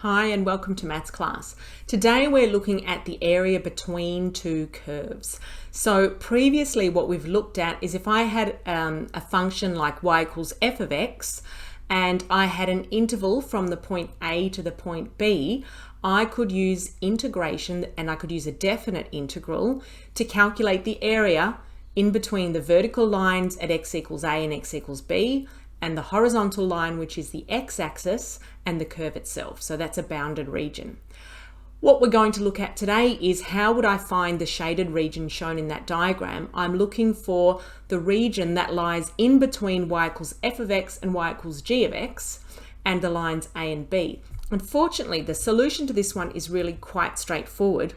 Hi and welcome to maths class. Today we're looking at the area between two curves. So previously what we've looked at is if I had a function like y equals f of x and I had an interval from the point A to the point B, I could use integration and I could use a definite integral to calculate the area in between the vertical lines at x equals A and x equals B and the horizontal line, which is the x-axis, and the curve itself. So that's a bounded region. What we're going to look at today is how would I find the shaded region shown in that diagram. I'm looking for the region that lies in between y equals f of x and y equals g of x and the lines A and B. Unfortunately, the solution to this one is really quite straightforward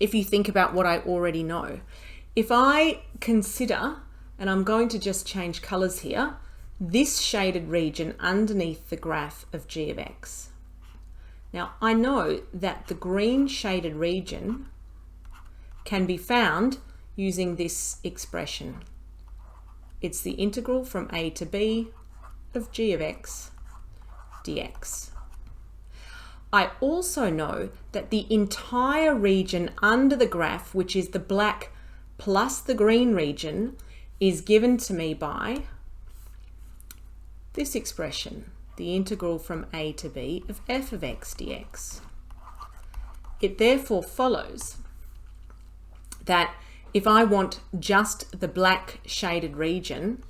if you think about what I already know. If I consider, and I'm going to just change colors here, this shaded region underneath the graph of g of x. Now I know that the green shaded region can be found using this expression. It's the integral from a to b of g of x dx. I also know that the entire region under the graph, which is the black plus the green region, is given to me by this expression, the integral from a to b of f of x dx. It therefore follows that if I want just the black shaded region,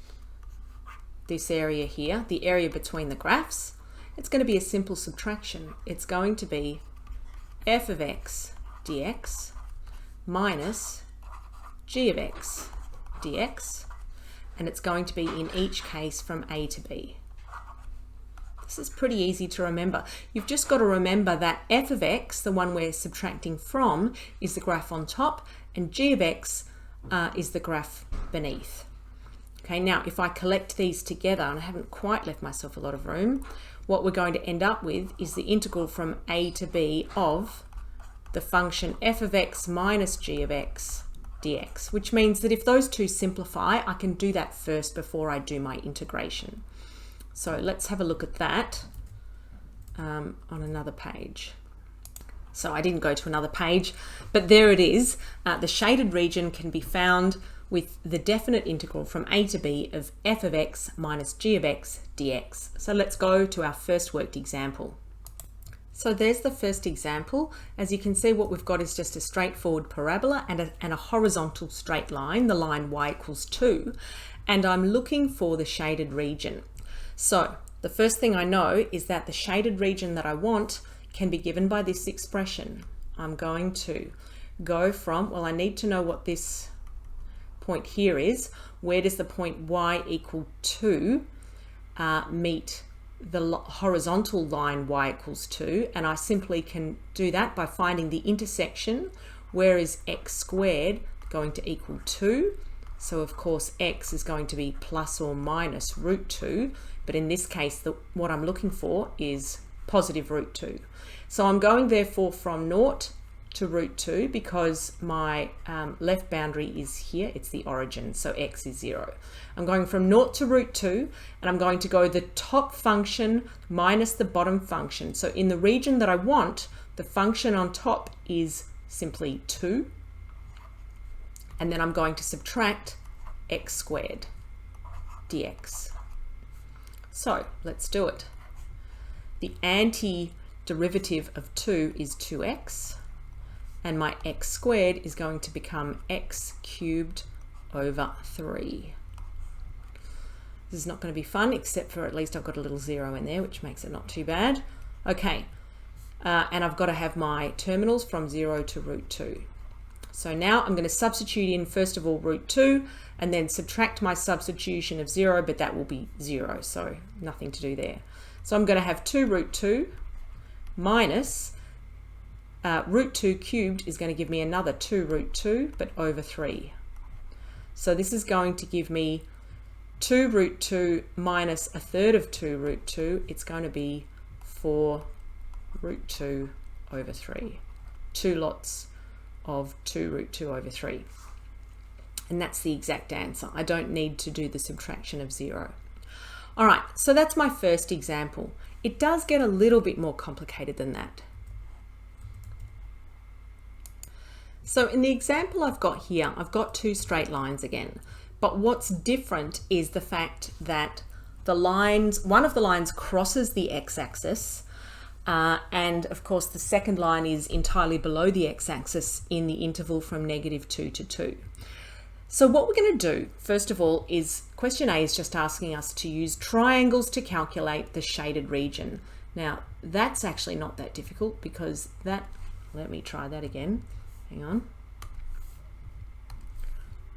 this area here, the area between the graphs, it's going to be a simple subtraction. It's going to be f of x dx minus g of x dx, and it's going to be in each case from A to B. This is pretty easy to remember. You've just got to remember that f of x, the one we're subtracting from, is the graph on top, and g of x is the graph beneath. Okay, now if I collect these together, and I haven't quite left myself a lot of room, what we're going to end up with is the integral from A to B of the function f of x minus g of x dx, which means that if those two simplify, I can do that first before I do my integration. So let's have a look at that on another page. So I didn't go to another page, but there it is. The shaded region can be found with the definite integral from a to b of f of x minus g of x dx. So let's go to our first worked example. So there's the first example. As you can see, what we've got is just a straightforward parabola and a horizontal straight line, the line y equals 2, and I'm looking for the shaded region. So the first thing I know is that the shaded region that I want can be given by this expression. I'm going to go from, well, I need to know what this point here is. Where does the point y equal 2 meet the horizontal line y equals 2, and I simply can do that by finding the intersection. Where is x squared going to equal 2? So of course x is going to be plus or minus root 2, but in this case what I'm looking for is positive root 2. So I'm going therefore from 0 to root 2 because my left boundary is here, it's the origin, so x is 0. I'm going from 0 to root 2, and I'm going to go the top function minus the bottom function. So in the region that I want, the function on top is simply 2, and then I'm going to subtract x squared dx. So let's do it. The antiderivative of 2 is 2x, and my x squared is going to become x cubed over 3. This is not going to be fun, except for at least I've got a little 0 in there, which makes it not too bad. Okay, and I've got to have my terminals from 0 to root 2. So now I'm going to substitute in, first of all, root 2, and then subtract my substitution of 0, but that will be 0, so nothing to do there. So I'm going to have 2 root 2 minus root 2 cubed is going to give me another 2 root 2, but over 3. So this is going to give me 2 root 2 minus a third of 2 root 2. It's going to be 4 root 2 over 3. 2 lots of 2 root 2 over 3. And that's the exact answer. I don't need to do the subtraction of 0. All right, so that's my first example. it does get a little bit more complicated than that. So in the example I've got here, I've got two straight lines again, but what's different is the fact that one of the lines crosses the x-axis, and of course the second line is entirely below the x-axis in the interval from -2 to 2. So what we're going to do, first of all, is question A is just asking us to use triangles to calculate the shaded region. Now, that's actually not that difficult because let me try that again. Hang on.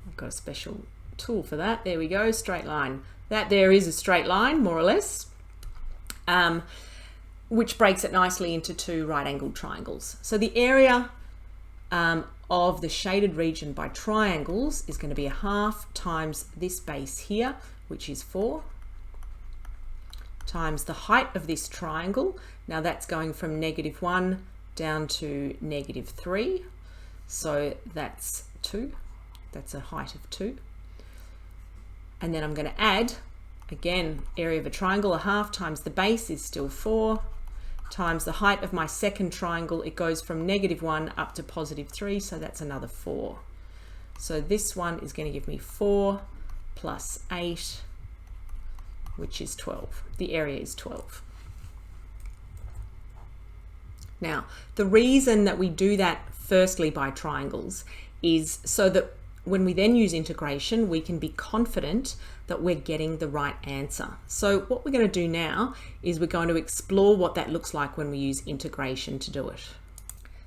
I've got a special tool for that. There we go, straight line. That there is a straight line, more or less, which breaks it nicely into two right-angled triangles. So the area of the shaded region by triangles is going to be 1/2 times this base here, which is 4, times the height of this triangle. Now that's going from -1 down to -3, so that's 2. That's a height of 2. And then I'm going to add, again, area of a triangle, 1/2 times the base is still 4, times the height of my second triangle. It goes from -1 up to +3, so that's another 4. So this one is going to give me 4 plus 8, which is 12. The area is 12. Now, the reason that we do that firstly by triangles is so that when we then use integration, we can be confident that we're getting the right answer. So what we're going to do now is we're going to explore what that looks like when we use integration to do it.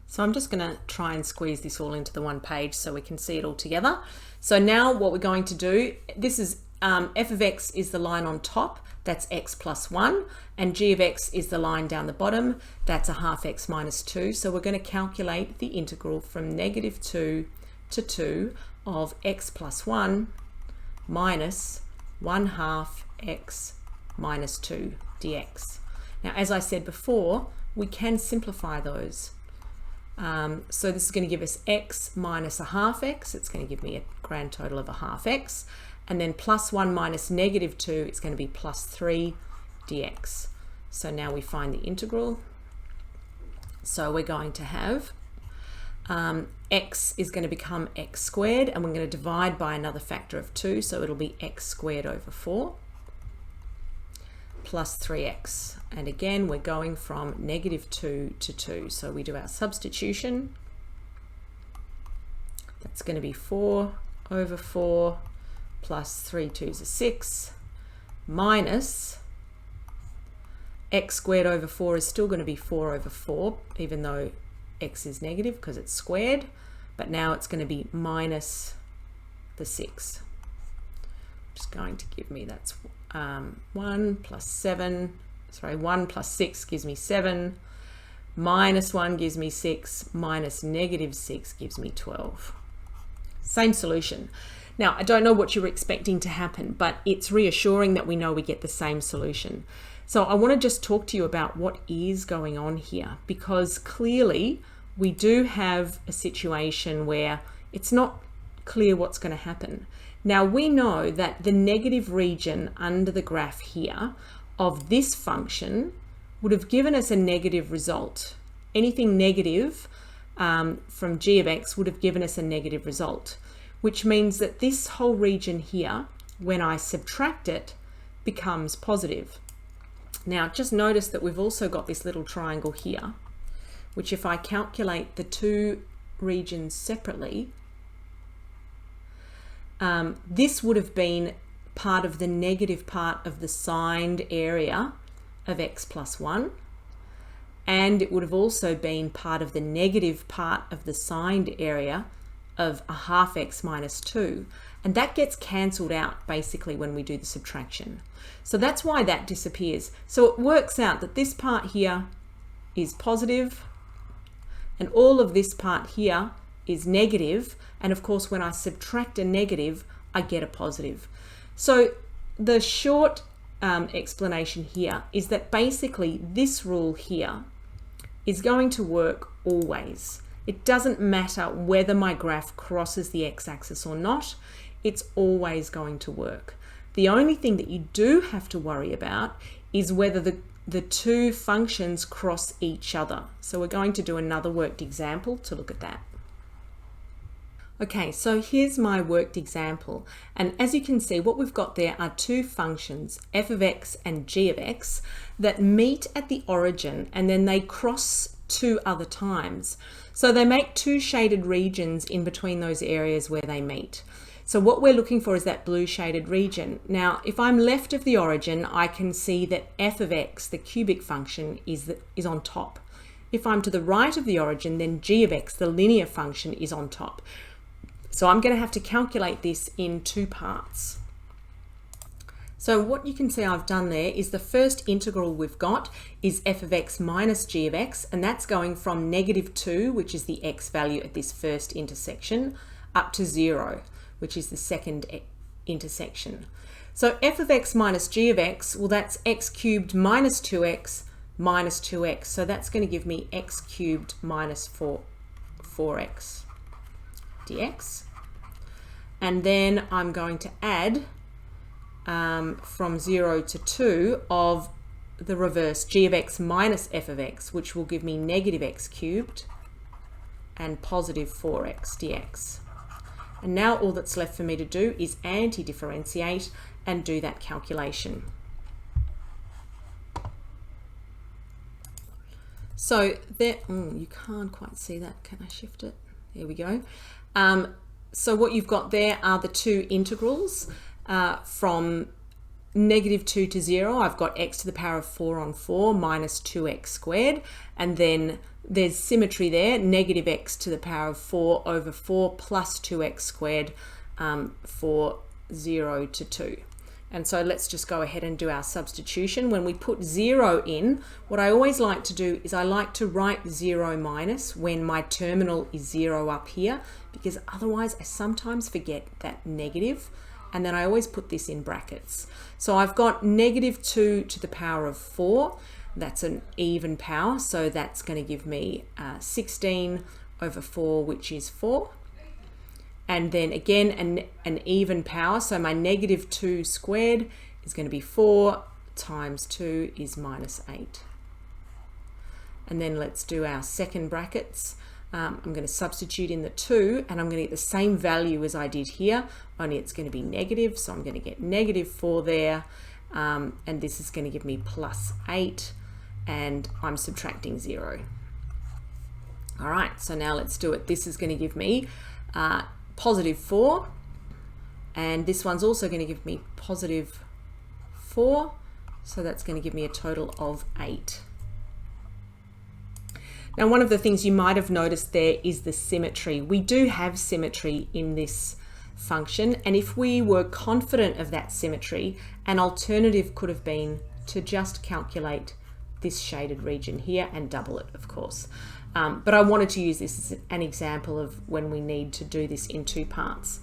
So I'm just going to try and squeeze this all into the one page so we can see it all together. So now what we're going to do, this is f of x is the line on top, that's x plus 1, and g of x is the line down the bottom, that's 1/2 x minus 2. So we're going to calculate the integral from -2 to 2 of x plus 1 minus 1/2 x minus 2 dx. Now, as I said before, we can simplify those. So this is going to give us x minus 1/2 x. It's going to give me a grand total of 1/2 x. And then plus 1 minus -2, it's going to be plus 3 dx. So now we find the integral. So we're going to have x is going to become x squared, and we're going to divide by another factor of 2, so it'll be x squared over 4 plus 3x. And again, we're going from -2 to 2, so we do our substitution. That's going to be 4 over 4 plus 3 2s are 6 minus x squared over 4 is still going to be 4 over 4, even though x is negative because it's squared, but now it's going to be minus the 6. Just going to give me, that's 1 plus 6 gives me 7, minus 1 gives me 6, minus -6 gives me 12. Same solution. Now, I don't know what you were expecting to happen, but it's reassuring that we know we get the same solution. So I want to just talk to you about what is going on here, because clearly we do have a situation where it's not clear what's going to happen. Now, we know that the negative region under the graph here of this function would have given us a negative result. Anything negative from g of x would have given us a negative result, which means that this whole region here, when I subtract it, becomes positive. Now, just notice that we've also got this little triangle here, which if I calculate the two regions separately, this would have been part of the negative part of the signed area of x plus 1, and it would have also been part of the negative part of the signed area of 1/2 x minus 2, and that gets cancelled out basically when we do the subtraction. So that's why that disappears. So it works out that this part here is positive and all of this part here is negative, and of course when I subtract a negative I get a positive. So the short explanation here is that basically this rule here is going to work always. It doesn't matter whether my graph crosses the x-axis or not, it's always going to work. The only thing that you do have to worry about is whether the two functions cross each other. So we're going to do another worked example to look at that. Okay, so here's my worked example, and as you can see, what we've got there are two functions, f of x and g of x, that meet at the origin and then they cross two other times. So they make two shaded regions in between those areas where they meet. So what we're looking for is that blue shaded region. Now, if I'm left of the origin, I can see that f of x, the cubic function, is on top. If I'm to the right of the origin, then g of x, the linear function, is on top. So I'm going to have to calculate this in two parts. So what you can see I've done there is the first integral we've got is f of x minus g of x, and that's going from -2, which is the x value at this first intersection, up to 0, which is the second intersection. So f of x minus g of x, well, that's x cubed minus 2x minus 2x. So that's going to give me x cubed minus 4x dx. And then I'm going to add from 0 to 2 of the reverse, g of x minus f of x, which will give me negative x cubed and positive 4x dx. And now all that's left for me to do is anti-differentiate and do that calculation. So there, you can't quite see that. Can I shift it? There we go. So what you've got there are the two integrals from -2 to 0. I've got x to the power of 4 on 4 minus 2x squared, and then there's symmetry there, negative x to the power of 4 over 4 plus 2x squared for 0 to 2. And so let's just go ahead and do our substitution. When we put 0 in, what I always like to do is I like to write 0 minus when my terminal is 0 up here, because otherwise I sometimes forget that negative, and then I always put this in brackets. So I've got -2 to the power of 4. That's an even power, so that's going to give me 16 over 4, which is 4. And then again, an even power, so my -2 squared is going to be 4 times 2 is -8. And then let's do our second brackets. I'm going to substitute in the 2, and I'm going to get the same value as I did here, only it's going to be negative, so I'm going to get -4 there, and this is going to give me +8, and I'm subtracting 0. All right, so now let's do it. This is going to give me +4, and this one's also going to give me +4, so that's going to give me a total of 8. Now, one of the things you might have noticed there is the symmetry. We do have symmetry in this function, and if we were confident of that symmetry, an alternative could have been to just calculate this shaded region here and double it, of course. But I wanted to use this as an example of when we need to do this in two parts.